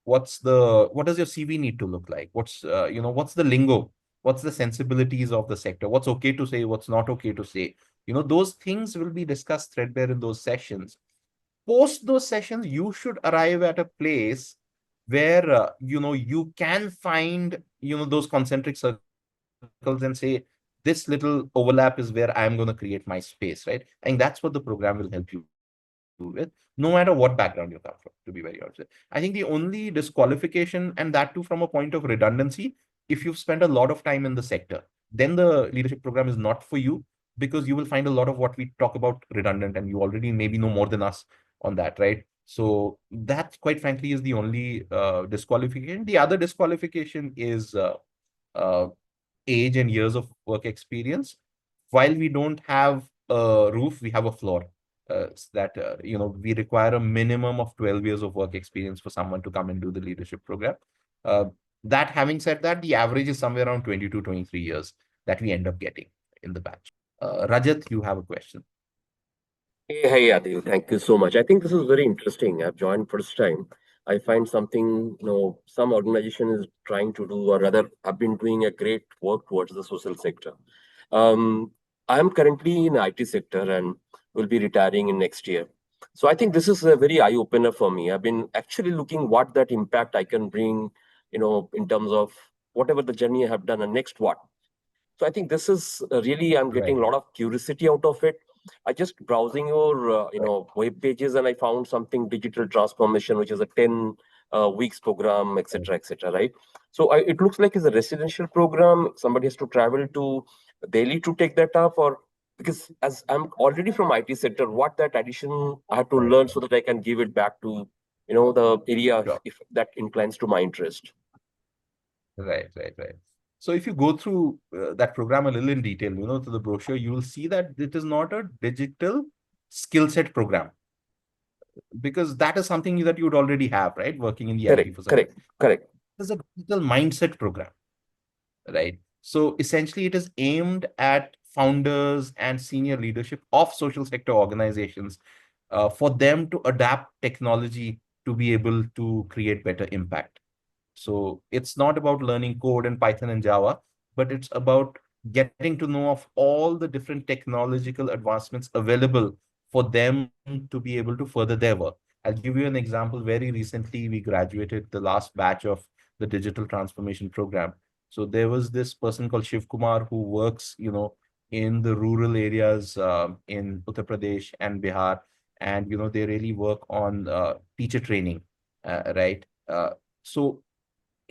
What does your CV need to look like? What's the lingo? What's the sensibilities of the sector? What's okay to say? What's not okay to say? Those things will be discussed threadbare in those sessions. Post those sessions, you should arrive at a place where, you can find, those concentric circles and say, this little overlap is where I'm going to create my space, right? And that's what the program will help you with, no matter what background you come from, to be very honest. I think the only disqualification, and that too from a point of redundancy, if you've spent a lot of time in the sector, then the leadership program is not for you, because you will find a lot of what we talk about redundant, and you already maybe know more than us on that, right? So that, quite frankly, is the only disqualification. The other disqualification is uh, age and years of work experience. While we don't have a roof, we have a floor. We require a minimum of 12 years of work experience for someone to come and do the leadership program. Uh, that having said that, the average is somewhere around 22, 23 years that we end up getting in the batch. Rajat, you have a question. Hey, Adil, thank you so much. I think this is very interesting. I've joined first time. I find something, some organization is trying to do, or rather, have been doing a great work towards the social sector. Um, I'm currently in the IT sector and will be retiring in next year. So I think this is a very eye opener for me. I've been actually looking what that impact I can bring, in terms of whatever the journey I have done and next what. So I think this is really, I'm getting a lot of curiosity out of it. I just browsing your, web pages, and I found something digital transformation, which is a 10 weeks program, etc., etc. Right. So it looks like it's a residential program. Somebody has to travel to Delhi to take that up, or because as I'm already from IT sector, what that addition I have to learn so that I can give it back to, the area if that inclines to my interest. Right. So if you go through that program a little in detail, to the brochure, you will see that it is not a digital skill set program, because that is something that you would already have, right? Working in the IT for some time. Correct. It's a digital mindset program, right? So essentially, it is aimed at founders and senior leadership of social sector organizations for them to adapt technology to be able to create better impact. So it's not about learning code and Python and Java, but it's about getting to know of all the different technological advancements available for them to be able to further their work. I'll give you an example. Very recently, we graduated the last batch of the digital transformation program. So there was this person called Shiv Kumar who works, in the rural areas in Uttar Pradesh and Bihar. And, they really work on teacher training, right? So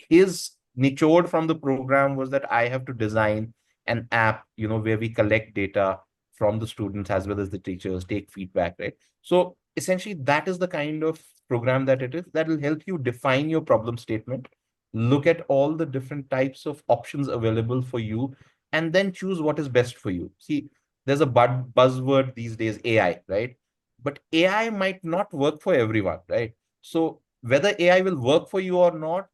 his nichored from the program was that I have to design an app, where we collect data from the students as well as the teachers, take feedback, right? So essentially, that is the kind of program that it is, that will help you define your problem statement, look at all the different types of options available for you, and then choose what is best for you. See, there's a buzzword these days, AI, right? But AI might not work for everyone, right? So whether AI will work for you or not,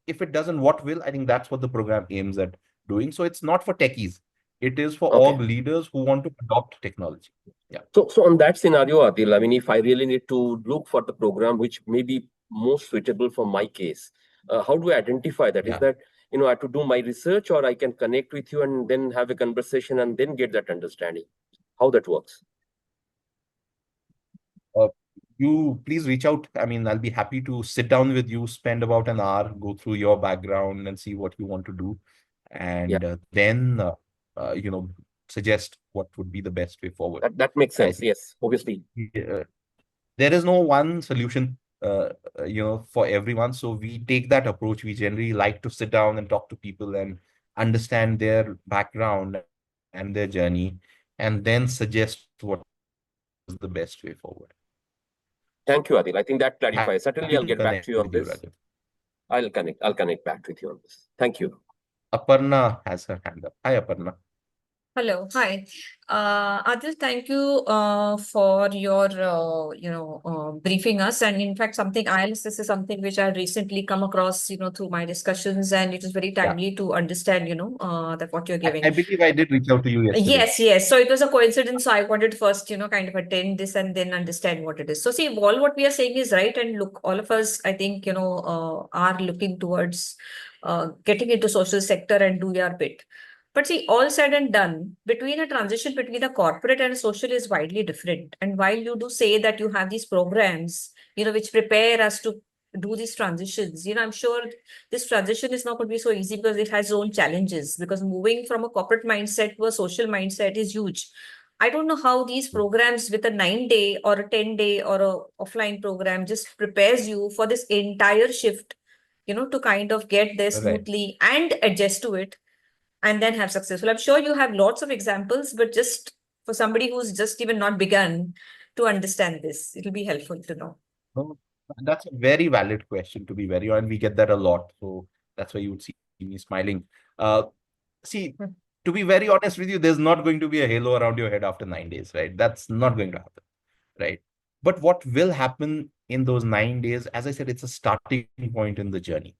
if it doesn't, what will? I think that's what the program aims at doing. So it's not for techies. It is for org leaders who want to adopt technology. Yeah. So on that scenario, Adil, I mean, if I really need to look for the program which may be most suitable for my case, how do I identify that? Is that, I have to do my research, or I can connect with you and then have a conversation and then get that understanding? How that works? You please reach out. I mean, I'll be happy to sit down with you, spend about an hour, go through your background and see what you want to do. And then, suggest what would be the best way forward. That makes sense. Yes, obviously. There is no one solution, for everyone. So we take that approach. We generally like to sit down and talk to people and understand their background and their journey, and then suggest what is the best way forward. Thank you, Adil. I think that clarifies. Certainly, I'll get back to you on this. I'll connect back with you on this. Thank you. Aparna has her hand up. Hi, Aparna. Hello, hi. Adil, thank you for your briefing us. And in fact, something ILSS is something which I recently come across, through my discussions, and it is very Yeah. timely to understand, that what you're I giving. believe I did reach out to you yesterday. Yes. So it was a coincidence. So I wanted to first, kind of attend this and then understand what it is. So see, all what we are saying is right. And look, all of us, I think, are looking towards getting into social sector and do your bit. But see, all said and done, between a transition between a corporate and a social is widely different. And while you do say that you have these programs, which prepare us to do these transitions, I'm sure this transition is not going to be so easy because it has its own challenges. Because moving from a corporate mindset to a social mindset is huge. I don't know how these programs with a 9-day or a 10-day or a offline program just prepares you for this entire shift, to kind of get there Right. smoothly and adjust to it and then have successful. I'm sure you have lots of examples, but just for somebody who's just even not begun to understand this, it'll be helpful to know. No, that's a very valid question, to be very honest. We get that a lot. So that's why you would see me smiling. See, to be very honest with you, there's not going to be a halo around your head after 9 days, right? That's not going to happen, right? But what will happen in those 9 days, as I said, it's a starting point in the journey,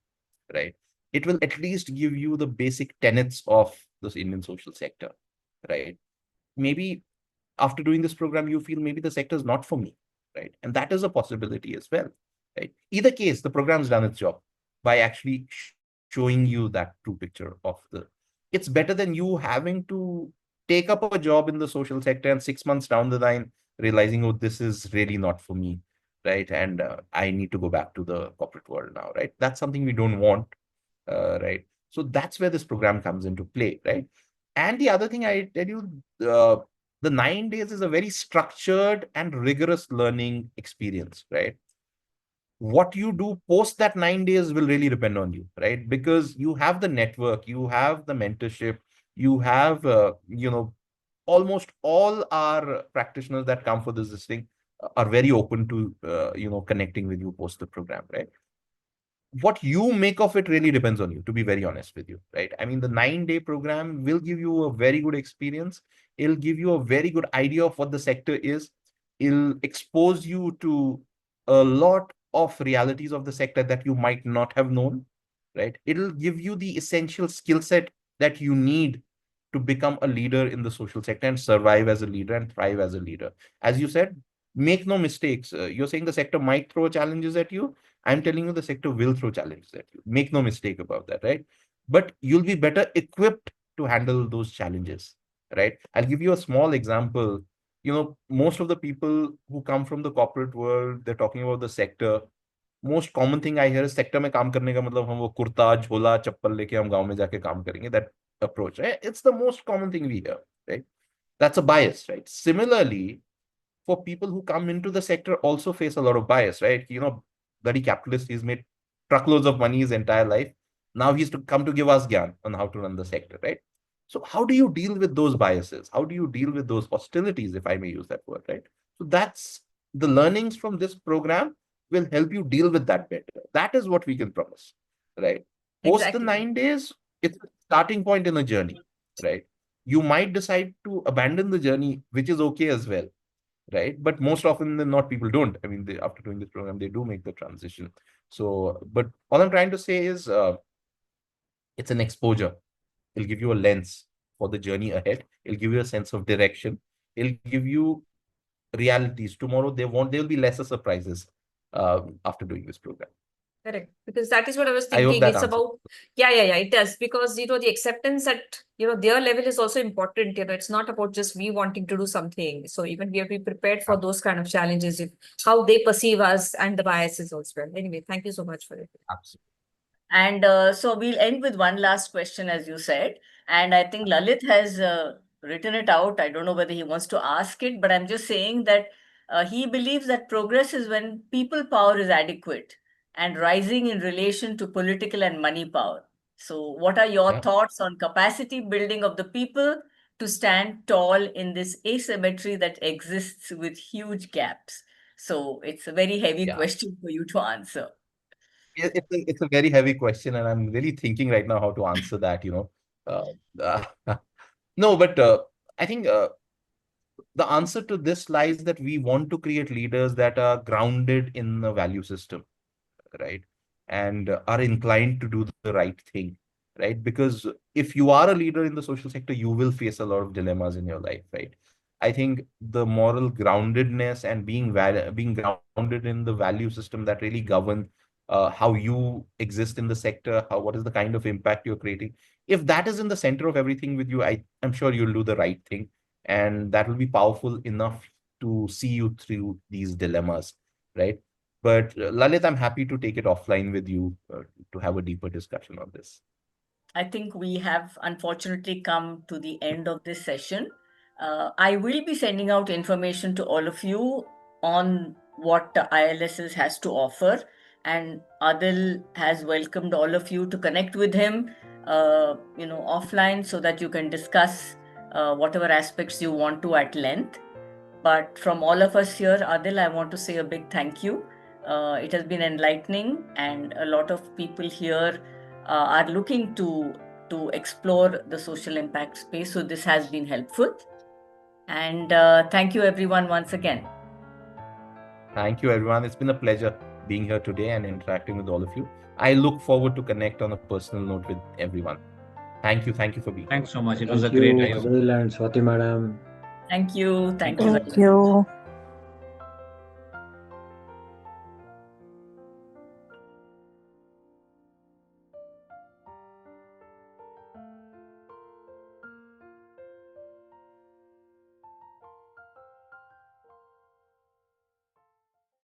right? It will at least give you the basic tenets of this Indian social sector, right? Maybe after doing this program, you feel maybe the sector is not for me, right? And that is a possibility as well, right? Either case, the program's done its job by actually showing you that true picture of the. It's better than you having to take up a job in the social sector and 6 months down the line realizing, oh, this is really not for me, right? And I need to go back to the corporate world now, right? That's something we don't want, right? So that's where this program comes into play, right? And the other thing I tell you, the 9 days is a very structured and rigorous learning experience, right? What you do post that 9 days will really depend on you, right? Because you have the network, you have the mentorship, you have, almost all our practitioners that come for this thing are very open to, connecting with you post the program, right? What you make of it really depends on you, to be very honest with you, right? I mean, the 9-day program will give you a very good experience. It'll give you a very good idea of what the sector is. It'll expose you to a lot of realities of the sector that you might not have known, right? It'll give you the essential skill set that you need to become a leader in the social sector and survive as a leader and thrive as a leader. As you said, make no mistakes. You're saying the sector might throw challenges at you. I'm telling you, the sector will throw challenges at you. Make no mistake about that, right? But you'll be better equipped to handle those challenges, right? I'll give you a small example. Most of the people who come from the corporate world, they're talking about the sector. Most common thing I hear is sector में काम करने का मतलब हम वो कुर्ता झोला चप्पल लेके हम गांव में जाके काम करेंगे. That approach, right? It's the most common thing we hear, right? That's a bias, right? Similarly, for people who come into the sector also face a lot of bias, right? Bloody capitalist, he's made truckloads of money his entire life. Now he's to come to give us gyan on how to run the sector, right? So how do you deal with those biases? How do you deal with those hostilities, if I may use that word, right? So that's the learnings from this program will help you deal with that better. That is what we can promise, right? Post the Exactly. 9 days, it's a starting point in a journey, right? You might decide to abandon the journey, which is okay as well, right? But most often than not, people don't. I mean, after doing this program, they do make the transition. So, but all I'm trying to say is it's an exposure. It'll give you a lens for the journey ahead. It'll give you a sense of direction. It'll give you realities. Tomorrow, there will be lesser surprises after doing this program. Correct. Because that is what I was I hope thinking. that It's answers. about, yeah, it does. Because, the acceptance at, their level is also important. It's not about just we wanting to do something. So even we have to be prepared for those kind of challenges, how they perceive us and the biases also. Anyway, thank you so much for it. Absolutely. And so we'll end with one last question, as you said. And I think Lalit has written it out. I don't know whether he wants to ask it, but I'm just saying that he believes that progress is when people power is adequate and rising in relation to political and money power. So, what are your thoughts on capacity building of the people to stand tall in this asymmetry that exists with huge gaps? So, it's a very heavy question for you to answer. It's a very heavy question, and I'm really thinking right now how to answer that. No, but I think the answer to this lies that we want to create leaders that are grounded in the value system, right? And are inclined to do the right thing, right? Because if you are a leader in the social sector, you will face a lot of dilemmas in your life, right? I think the moral groundedness and being grounded in the value system that really govern how you exist in the sector, what is the kind of impact you're creating. If that is in the center of everything with you, I'm sure you'll do the right thing, and that will be powerful enough to see you through these dilemmas, right? But Lalit, I'm happy to take it offline with you to have a deeper discussion on this. I think we have unfortunately come to the end of this session. I will be sending out information to all of you on what the ILSS has to offer, and Adil has welcomed all of you to connect with him, offline, so that you can discuss whatever aspects you want to at length. But from all of us here, Adil, I want to say a big thank you. It has been enlightening, and a lot of people here are looking to explore the social impact space. So this has been helpful. And thank you, everyone, once again. Thank you, everyone. It's been a pleasure being here today and interacting with all of you. I look forward to connect on a personal note with everyone. Thank you. Thank you for being here. Thanks so much. It was a great Adil and Swati madam. Thank you. Thank you. Thank you.